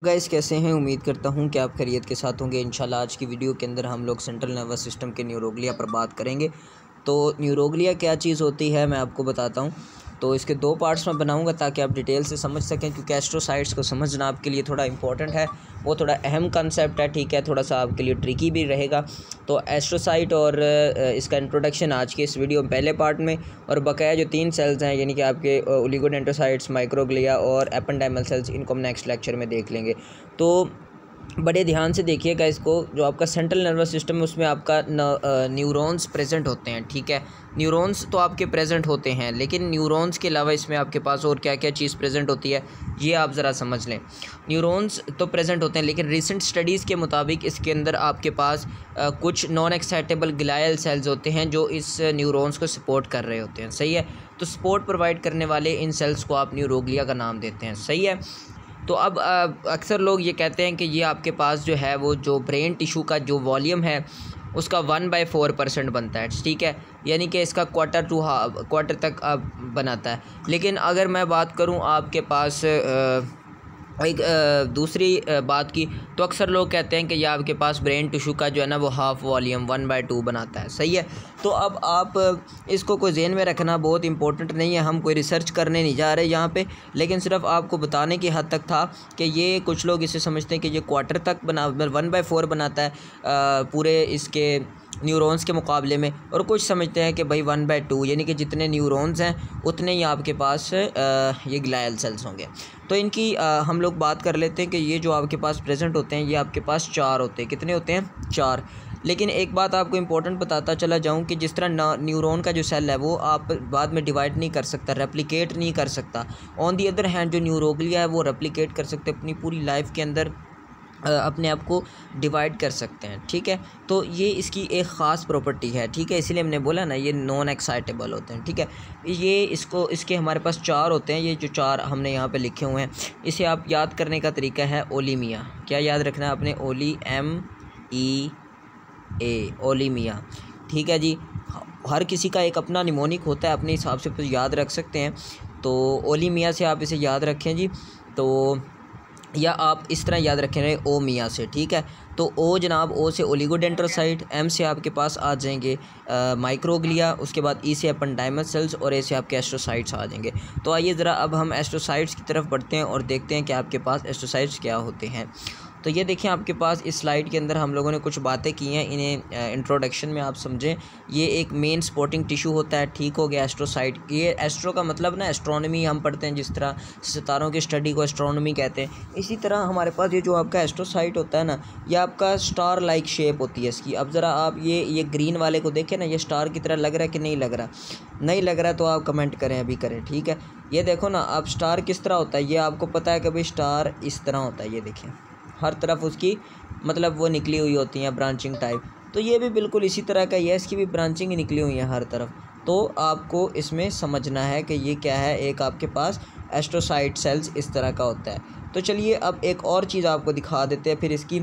Guys कैसे हैं। उम्मीद करता हूं कि आप खैरियत के साथ होंगे। इंशाल्लाह आज की वीडियो के अंदर हम लोग सेंट्रल नर्वस सिस्टम के न्यूरोग्लिया पर बात करेंगे। तो न्यूरोग्लिया क्या चीज़ होती है मैं आपको बताता हूं। तो इसके दो पार्ट्स में बनाऊंगा ताकि आप डिटेल से समझ सकें, क्योंकि एस्ट्रोसाइट्स को समझना आपके लिए थोड़ा इंपॉर्टेंट है। वो थोड़ा अहम कंसेप्ट है, ठीक है, थोड़ा सा आपके लिए ट्रिकी भी रहेगा। तो एस्ट्रोसाइट और इसका इंट्रोडक्शन आज के इस वीडियो में पहले पार्ट में, और बकाया जो 3 सेल्स हैं यानी कि आपके ओलिगोडेंड्रोसाइट्स, माइक्रोग्लिया और एपेंडाइमल सेल्स, इनको हम नेक्स्ट लेक्चर में देख लेंगे। तो बड़े ध्यान से देखिएगा इसको। जो आपका सेंट्रल नर्वस सिस्टम है उसमें आपका न्यूरॉन्स प्रेजेंट होते हैं, ठीक है। न्यूरॉन्स तो आपके प्रेजेंट होते हैं, लेकिन न्यूरॉन्स के अलावा इसमें आपके पास और क्या क्या चीज़ प्रेजेंट होती है ये आप ज़रा समझ लें। न्यूरॉन्स तो प्रेजेंट होते हैं, लेकिन रिसेंट स्टडीज़ के मुताबिक इसके अंदर आपके पास कुछ नॉन एक्साइटेबल ग्लायल सेल्स होते हैं जो इस न्यूरॉन्स को सपोर्ट कर रहे होते हैं, सही है। तो सपोर्ट प्रोवाइड करने वाले इन सेल्स को आप न्यूरोग्लिया का नाम देते हैं, सही है। तो अब अक्सर लोग ये कहते हैं कि ये आपके पास जो है वो जो ब्रेन टिशू का जो वॉल्यूम है उसका 1/4% बनता है, ठीक है। यानी कि इसका क्वार्टर तक बनाता है। लेकिन अगर मैं बात करूं आपके पास एक दूसरी बात की, तो अक्सर लोग कहते हैं कि यह आपके पास ब्रेन टिशू का जो है ना वो हाफ़ वॉल्यूम 1/2 बनाता है, सही है। तो अब आप इसको कोई ज़हन में रखना बहुत इंपॉर्टेंट नहीं है। हम कोई रिसर्च करने नहीं जा रहे यहाँ पे, लेकिन सिर्फ आपको बताने की हद तक था कि ये कुछ लोग इसे समझते हैं कि ये क्वार्टर तक 1/4 बनाता है पूरे इसके न्यूरॉन्स के मुकाबले में, और कुछ समझते हैं कि भाई 1/2 यानी कि जितने न्यूरॉन्स हैं उतने ही आपके पास ये ग्लायल सेल्स होंगे। तो इनकी हम लोग बात कर लेते हैं कि ये जो आपके पास प्रेजेंट होते हैं ये आपके पास 4 होते हैं। कितने होते हैं? 4। लेकिन एक बात आपको इंपॉर्टेंट बताता चला जाऊं कि जिस तरह न्यूरॉन का जो सेल है वो आप बाद में डिवाइड नहीं कर सकता, रेप्लिकेट नहीं कर सकता। ऑन दी अदर हैंड जो न्यूरोग्लिया है वो रेप्लिकेट कर सकते, अपनी पूरी लाइफ के अंदर अपने आप को डिवाइड कर सकते हैं, ठीक है। तो ये इसकी एक ख़ास प्रॉपर्टी है, ठीक है। इसीलिए हमने बोला ना ये नॉन एक्साइटेबल होते हैं, ठीक है। ये इसके हमारे पास 4 होते हैं। ये जो 4 हमने यहाँ पे लिखे हुए हैं, इसे आप याद करने का तरीका है ओलीमिया। क्या याद रखना है आपने? OLEMIA, ओलीमिया, ठीक है जी। हर किसी का एक अपना निमोनिक होता है, अपने हिसाब से फिर याद रख सकते हैं। तो ओलीमिया से आप इसे याद रखें जी। तो या आप इस तरह याद रखें रहे ओ मियाँ से, ठीक है। तो ओ जनाब, ओ से ओलिगोडेंड्रोसाइट, एम से आपके पास आ जाएंगे माइक्रोग्लिया, उसके बाद ई से एपेंडाइमल सेल्स, और ए से आपके एस्ट्रोसाइट्स आ जाएंगे। तो आइए ज़रा अब हम एस्ट्रोसाइट्स की तरफ बढ़ते हैं और देखते हैं कि आपके पास एस्ट्रोसाइट्स क्या होते हैं। तो ये देखें आपके पास इस स्लाइड के अंदर हम लोगों ने कुछ बातें की हैं, इन्हें इंट्रोडक्शन में आप समझें। ये एक मेन सपोर्टिंग टिश्यू होता है, ठीक हो गया एस्ट्रोसाइट। ये एस्ट्रो का मतलब ना एस्ट्रोनॉमी हम पढ़ते हैं, जिस तरह सितारों की स्टडी को एस्ट्रोनॉमी कहते हैं, इसी तरह हमारे पास ये जो आपका एस्ट्रोसाइट होता है ना, ये आपका स्टार लाइक शेप होती है इसकी। अब ज़रा आप ये ग्रीन वाले को देखें ना, ये स्टार की तरह लग रहा है कि नहीं लग रहा? नहीं लग रहा तो आप कमेंट करें, अभी करें, ठीक है। ये देखो ना, अब स्टार किस तरह होता है ये आपको पता है कि भाई स्टार इस तरह होता है। ये देखें हर तरफ उसकी मतलब वो निकली हुई होती हैं ब्रांचिंग टाइप। तो ये भी बिल्कुल इसी तरह का, ये इसकी भी ब्रांचिंग ही निकली हुई है हर तरफ। तो आपको इसमें समझना है कि ये क्या है। एक आपके पास एस्ट्रोसाइट सेल्स इस तरह का होता है। तो चलिए अब एक और चीज़ आपको दिखा देते हैं। फिर इसकी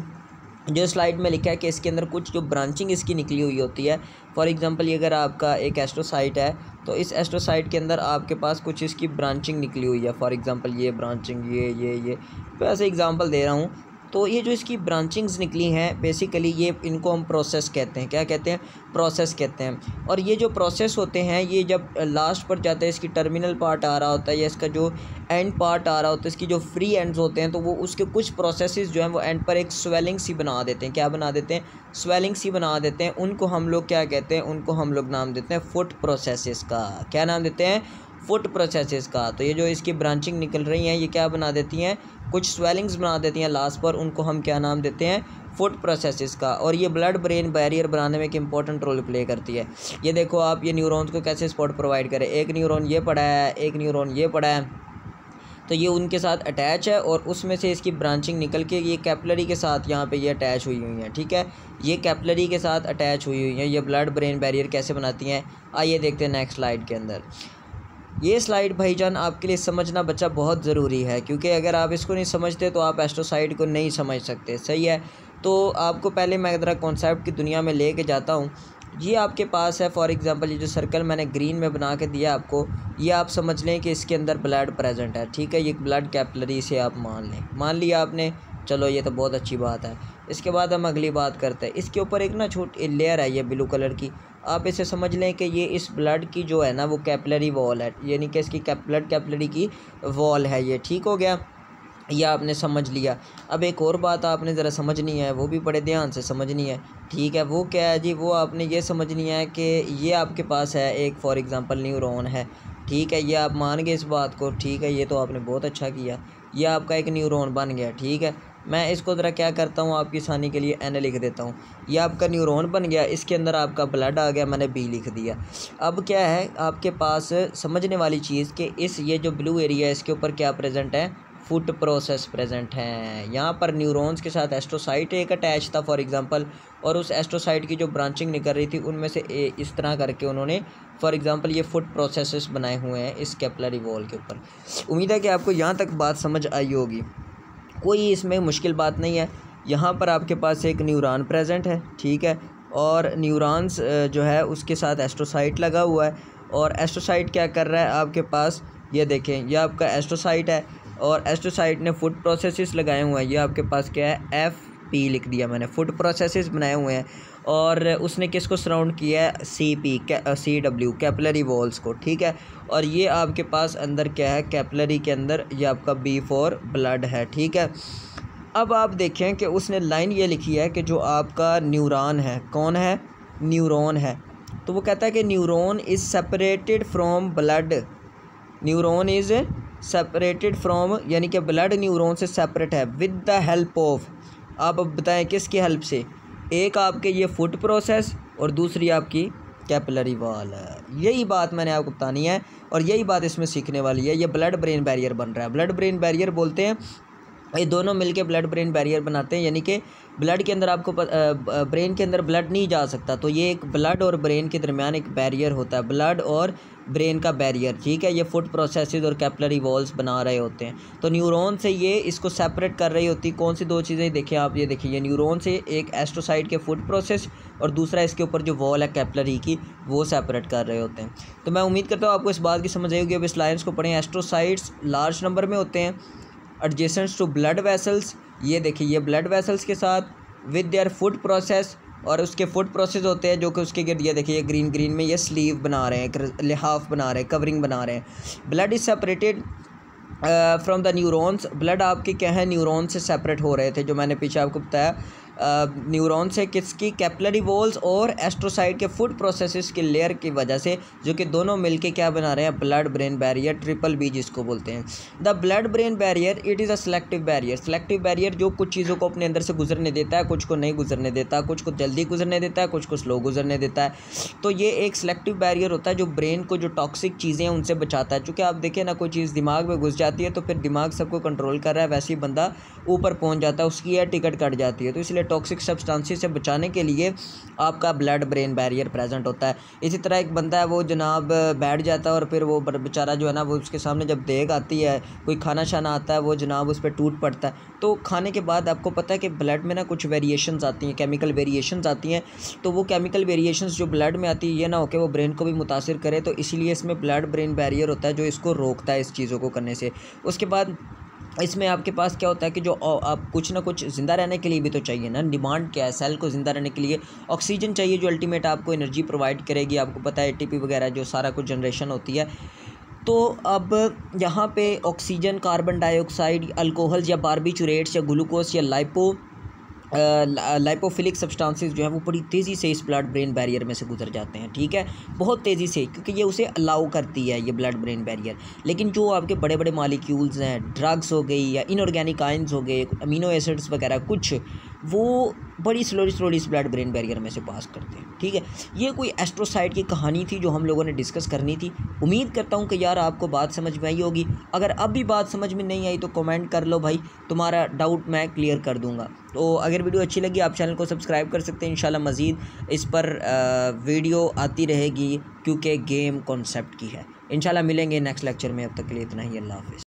जो स्लाइड में लिखा है कि इसके अंदर कुछ जो ब्रांचिंग इसकी निकली हुई होती है। फॉर एग्जांपल ये अगर आपका एक एस्ट्रोसाइट है तो इस एस्ट्रोसाइट के अंदर आपके पास कुछ इसकी ब्रांचिंग निकली हुई है। फॉर एग्जांपल ये ब्रांचिंग, ये तो ऐसे एग्जांपल दे रहा हूँ। तो ये जो इसकी ब्रांचिंग्स निकली हैं बेसिकली ये इनको हम प्रोसेस कहते हैं। क्या कहते हैं? प्रोसेस कहते हैं। और ये जो प्रोसेस होते हैं ये जब लास्ट पर जाता है, इसकी टर्मिनल पार्ट आ रहा होता है या इसका जो एंड पार्ट आ रहा होता है, इसकी जो फ्री एंड्स होते हैं, तो वो उसके कुछ प्रोसेसेस जो हैं वो एंड पर एक स्वेलिंग सी बना देते हैं। क्या बना देते हैं? स्वेलिंग सी बना देते हैं। उनको हम लोग क्या कहते हैं? उनको हम लोग नाम देते हैं फुट प्रोसेसेस का। क्या नाम देते हैं? फुट प्रोसेसेस का। तो ये जो इसकी ब्रांचिंग निकल रही हैं ये क्या बना देती हैं? कुछ स्वेलिंग्स बना देती हैं लास्ट पर, उनको हम क्या नाम देते हैं? फुट प्रोसेसेस का। और ये ब्लड ब्रेन बैरियर बनाने में एक इंपॉर्टेंट रोल प्ले करती है। ये देखो आप, ये न्यूरॉन्स को कैसे सपोर्ट प्रोवाइड करे। एक न्यूरॉन ये पड़ा है, एक न्यूरॉन ये पड़ा है, तो ये उनके साथ अटैच है और उसमें से इसकी ब्रांचिंग निकल के ये कैपिलरी के साथ यहाँ पे ये अटैच हुई हुई हैं, ठीक है। ये कैपिलरी के साथ अटैच हुई हुई हैं। ये ब्लड ब्रेन बैरियर कैसे बनाती हैं आइए देखते हैं नेक्स्ट स्लाइड के अंदर। ये स्लाइड भाईजान आपके लिए समझना बच्चा बहुत ज़रूरी है, क्योंकि अगर आप इसको नहीं समझते तो आप एस्ट्रोसाइट को नहीं समझ सकते, सही है। तो आपको पहले मैं ज़रा कॉन्सेप्ट की दुनिया में लेके जाता हूँ। ये आपके पास है, फॉर एग्जांपल ये जो सर्कल मैंने ग्रीन में बना के दिया आपको, ये आप समझ लें कि इसके अंदर ब्लड प्रेजेंट है, ठीक है। ये ब्लड कैपिलरी से आप मान लें, मान लिया आपने। चलो ये तो बहुत अच्छी बात है। इसके बाद हम अगली बात करते हैं। इसके ऊपर एक ना छोटी लेयर है ये ब्लू कलर की, आप इसे समझ लें कि ये इस ब्लड की जो है ना वो कैपिलरी वॉल है, यानी कि इसकी ब्लड कैपिलरी की वॉल है ये। ठीक हो गया, ये आपने समझ लिया। अब एक और बात आपने ज़रा समझनी है, वो भी बड़े ध्यान से समझनी है। ठीक है, वो क्या है जी, वो आपने ये समझनी है कि ये आपके पास है एक फॉर एग्ज़ाम्पल न्यूरॉन है। ठीक है, ये आप मान गए इस बात को। ठीक है, ये तो आपने बहुत अच्छा किया, ये आपका एक न्यूरॉन बन गया। ठीक है, मैं इसको ज़रा क्या करता हूँ आपकी आसानी के लिए एन लिख देता हूँ। ये आपका न्यूरॉन बन गया, इसके अंदर आपका ब्लड आ गया, मैंने बी लिख दिया। अब क्या है आपके पास समझने वाली चीज़ कि इस ये जो ब्लू एरिया है इसके ऊपर क्या प्रेजेंट है, फुट प्रोसेस प्रेजेंट हैं। यहाँ पर न्यूरॉन्स के साथ एस्ट्रोसाइट एक अटैच था फॉर एग्जांपल, और उस एस्ट्रोसाइट की जो ब्रांचिंग निकल रही थी उनमें से इस तरह करके उन्होंने फॉर एग्जांपल ये फुट प्रोसेसेस बनाए हुए हैं इस कैपिलरी वॉल के ऊपर। उम्मीद है कि आपको यहाँ तक बात समझ आई होगी, कोई इसमें मुश्किल बात नहीं है। यहाँ पर आपके पास एक न्यूरॉन प्रेजेंट है। ठीक है, और न्यूरॉन्स जो है उसके साथ एस्ट्रोसाइट लगा हुआ है, और एस्ट्रोसाइट क्या कर रहा है आपके पास, ये देखें, ये आपका एस्ट्रोसाइट है और एस्ट्रोसाइट ने फुट प्रोसेसेस लगाए हुए हैं। ये आपके पास क्या है, FP लिख दिया मैंने, फुट प्रोसेसेस बनाए हुए हैं। और उसने किसको सराउंड किया है, CW कैपिलरी वॉल्स को। ठीक है, और ये आपके पास अंदर क्या है, कैपिलरी के अंदर ये आपका B फॉर ब्लड है। ठीक है, अब आप देखें कि उसने लाइन ये लिखी है कि जो आपका न्यूरॉन है, कौन है, न्यूरॉन है, तो वो कहता है कि neuron is separated from blood, neuron is separated from, यानी कि ब्लड न्यूरॉन से सेपरेट है विद द हेल्प ऑफ, आप अब बताएं किसकी हेल्प से, एक आपके ये फुट प्रोसेस और दूसरी आपकी कैपिलरी वॉल है। यही बात मैंने आपको बतानी है और यही बात इसमें सीखने वाली है। ये ब्लड ब्रेन बैरियर बन रहा है, ब्लड ब्रेन बैरियर बोलते हैं, ये दोनों मिलके ब्लड ब्रेन बैरियर बनाते हैं, यानी कि ब्लड के अंदर आपको ब्रेन के अंदर ब्लड नहीं जा सकता, तो ये एक ब्लड और ब्रेन के दरमियान एक बैरियर होता है, ब्लड और ब्रेन का बैरियर। ठीक है, ये फुट प्रोसेसेस और कैपिलरी वॉल्स बना रहे होते हैं, तो न्यूरॉन से ये इसको सेपरेट कर रही होती। कौन सी दो चीज़ें देखिए आप, ये देखिए, ये न्यूरॉन से एक एस्ट्रोसाइट के फुट प्रोसेस और दूसरा इसके ऊपर जो वॉल है कैपिलरी की, वो सेपरेट कर रहे होते हैं। तो मैं उम्मीद करता हूँ आपको इस बात की समझ आई होगी। अब इस लाइन्स को पढ़ें, एस्ट्रोसाइट्स लार्ज नंबर में होते हैं एडजेसेंट टू ब्लड वेसल्स, ये देखिए ये ब्लड वेसल्स के साथ विद देयर फुट प्रोसेस, और उसके फुट प्रोसेस होते हैं जो कि उसके गिर्द, ये देखिए ये ग्रीन में ये स्लीव बना रहे हैं, लिहाफ बना रहे हैं, कवरिंग बना रहे हैं। Blood is separated from the neurons, blood आपके क्या है, न्यूरॉन से सेपरेट हो रहे थे, जो मैंने पीछे आपको बताया, न्यूरॉन से किसकी, कैपिलरी वॉल्स और एस्ट्रोसाइट के फुट प्रोसेसेस के लेयर की वजह से, जो कि दोनों मिलके क्या बना रहे हैं, blood brain barrier, triple B जिसको बोलते हैं। The blood brain barrier it is a selective barrier, selective barrier जो कुछ चीज़ों को अपने अंदर से गुजरने देता है, कुछ को नहीं गुजरने देता, कुछ को जल्दी गुजरने देता है, कुछ को स्लो गुजरने देता है। तो ये एक सेलेक्टिव बैरियर होता है जो ब्रेन को जो टॉक्सिक चीज़ें हैं उनसे बचाता है। चूँकि आप देखें ना, कोई चीज़ दिमाग में घुस जाती है तो फिर दिमाग सबको कंट्रोल कर रहा है, वैसे ही बंदा ऊपर पहुँच जाता है, उसकी एयर टिकट कट जाती है। तो इसलिए टॉक्सिक सब्सटेंसेस से बचाने के लिए आपका ब्लड ब्रेन बैरियर प्रेजेंट होता है। इसी तरह एक बंदा है वो जनाब बैठ जाता है और फिर वो बेचारा जो है ना, वो उसके सामने जब देग आती है, कोई खाना शाना आता है, वो जनाब उस पर टूट पड़ता है। तो खाने के बाद आपको पता है कि ब्लड में ना कुछ वेरिएशंस आती हैं, केमिकल वेरिएशंस आती हैं, तो वो केमिकल वेरिएशंस जो ब्लड में आती है ये ना हो कि वो ब्रेन को भी मुतासिर करे, तो इसीलिए इसमें ब्लड ब्रेन बैरियर होता है जो इसको रोकता है इस चीज़ों को करने से। उसके बाद इसमें आपके पास क्या होता है कि जो आप कुछ ना कुछ ज़िंदा रहने के लिए भी तो चाहिए ना, डिमांड क्या है, सेल को ज़िंदा रहने के लिए ऑक्सीजन चाहिए जो अल्टीमेट आपको एनर्जी प्रोवाइड करेगी। आपको पता है ATP वगैरह जो सारा कुछ जनरेशन होती है। तो अब यहाँ पे ऑक्सीजन, कार्बन डाइऑक्साइड, अल्कोहल्स या बारबीचुरेट्स या ग्लूकोज या लाइपोफिलिक सब्सटेंसेस जो है वो बड़ी तेज़ी से इस ब्लड ब्रेन बैरियर में से गुजर जाते हैं। ठीक है, बहुत तेज़ी से, क्योंकि ये उसे अलाउ करती है ये ब्लड ब्रेन बैरियर। लेकिन जो आपके बड़े बड़े मालिक्यूल्स हैं, ड्रग्स हो गई या इनऑर्गेनिक आयंस हो गए, अमीनो एसिड्स वगैरह कुछ, वो बड़ी स्लोली इस ब्लड ब्रेन बैरियर में से पास करते हैं। ठीक है, ये कोई एस्ट्रोसाइट की कहानी थी जो हम लोगों ने डिस्कस करनी थी। उम्मीद करता हूँ कि यार आपको बात समझ में आई होगी। अगर अब भी बात समझ में नहीं आई तो कमेंट कर लो भाई, तुम्हारा डाउट मैं क्लियर कर दूँगा। तो अगर वीडियो अच्छी लगी आप चैनल को सब्सक्राइब कर सकते हैं। इंशाल्लाह मज़ीद इस पर वीडियो आती रहेगी क्योंकि गेम कॉन्सेप्ट की है। इंशाल्लाह मिलेंगे नेक्स्ट लेक्चर में, अब तक के लिए इतना ही, अल्लाह हाफ़िज़।